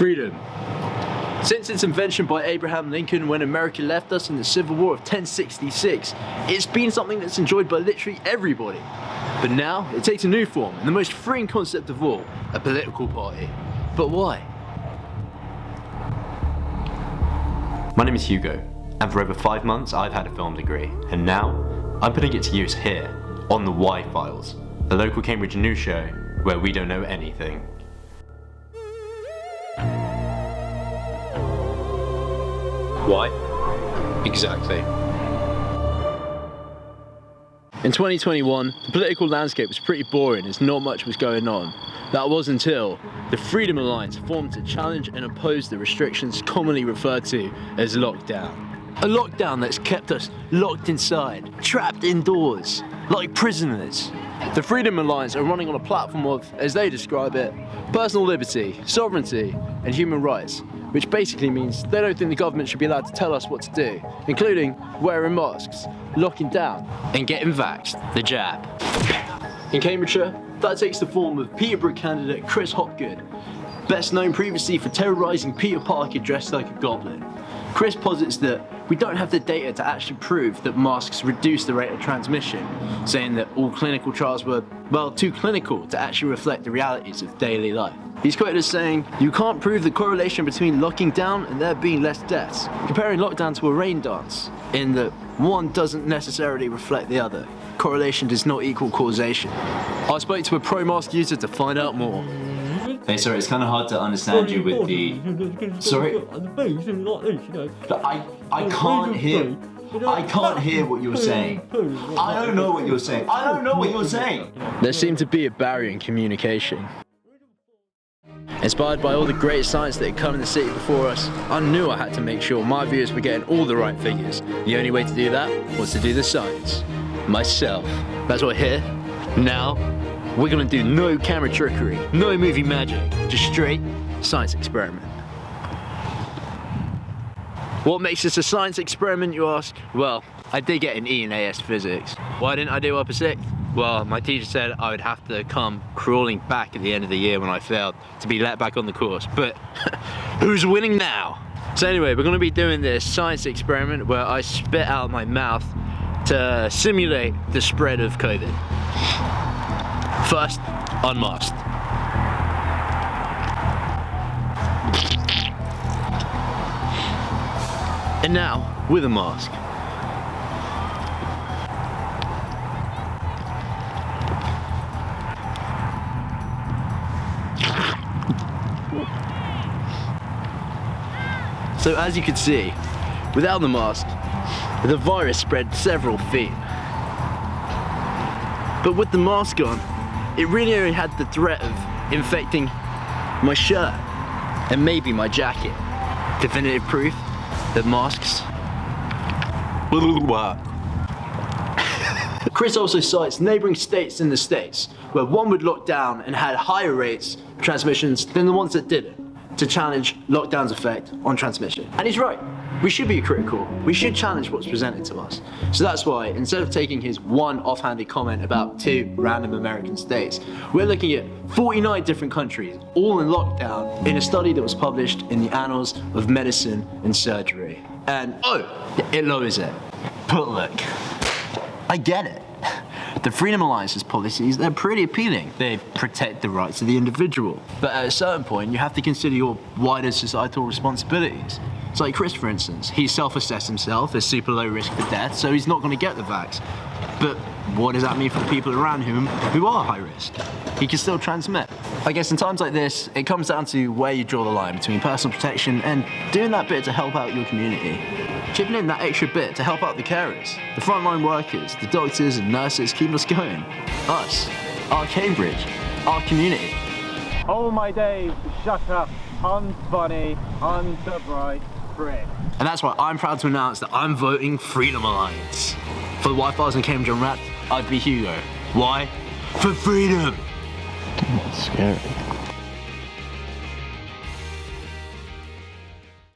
Freedom. Since its invention by Abraham Lincoln when America left us in the Civil War of 1066, it's been something that's enjoyed by literally everybody. But now, it takes a new form, and the most freeing concept of all, a political party. But why? My name is Hugo, and for over 5 months I've had a film degree, and now I'm putting it to use here, on the Why Files, the local Cambridge news show where we don't know anything. Why? Exactly. In 2021, the political landscape was pretty boring as not much was going on. That was until the Freedom Alliance formed to challenge and oppose the restrictions commonly referred to as lockdown. A lockdown that's kept us locked inside, trapped indoors, like prisoners. The Freedom Alliance are running on a platform of, as they describe it, personal liberty, sovereignty, and human rights, which basically means they don't think the government should be allowed to tell us what to do, including wearing masks, locking down, and getting vaxxed, the jab. In Cambridgeshire, that takes the form of Peterborough candidate Chris Hopgood, best known previously for terrorising Peter Parker dressed like a goblin. Chris posits that we don't have the data to actually prove that masks reduce the rate of transmission, saying that all clinical trials were, well, too clinical to actually reflect the realities of daily life. He's quoted as saying, "You can't prove the correlation between locking down and there being less deaths, comparing lockdown to a rain dance, in that one doesn't necessarily reflect the other. Correlation does not equal causation." I spoke to a pro-mask user to find out more. Hey, sorry, it's kind of hard to understand you with the... Sorry? I can't hear... I can't hear what you're saying. I don't know what you're saying. I don't know what you're saying. There seemed to be a barrier in communication. Inspired by all the great science that had come in the city before us, I knew I had to make sure my viewers were getting all the right figures. The only way to do that was to do the science. Myself. That's why here, now, we're gonna do no camera trickery, no movie magic, just straight science experiment. What makes this a science experiment, you ask? Well, I did get an E in AS physics. Why didn't I do upper sixth? Well, my teacher said I would have to come crawling back at the end of the year when I failed to be let back on the course. But who's winning now? So anyway, we're gonna be doing this science experiment where I spit out my mouth to simulate the spread of COVID. First, unmasked. And now, with a mask. So as you can see, without the mask, the virus spread several feet. But with the mask on, it really only had the threat of infecting my shirt and maybe my jacket. Definitive proof that masks will work. Chris also cites neighbouring states in the States where one would lock down and had higher rates of transmissions than the ones that didn't, to challenge lockdown's effect on transmission. And he's right. We should be critical. We should challenge what's presented to us. So that's why, instead of taking his one offhanded comment about 2 random American states, we're looking at 49 different countries, all in lockdown, in a study that was published in the Annals of Medicine and Surgery. And, it lowers it. But look, I get it. The Freedom Alliance's policies, they're pretty appealing. They protect the rights of the individual. But at a certain point, you have to consider your wider societal responsibilities. It's like Chris, for instance. He self-assessed himself as super low risk for death, so he's not going to get the vax. But what does that mean for the people around him who are high risk? He can still transmit. I guess in times like this, it comes down to where you draw the line between personal protection and doing that bit to help out your community. Chipping in that extra bit to help out the carers, the frontline workers, the doctors and nurses keeping us going. Us, our Cambridge, our community. All my days, shut up, unfunny, underbright prick. And that's why I'm proud to announce that I'm voting Freedom Alliance. For the Why Files and Cambridge Unwrapped, I'd be Hugo. Why? For freedom! That's scary.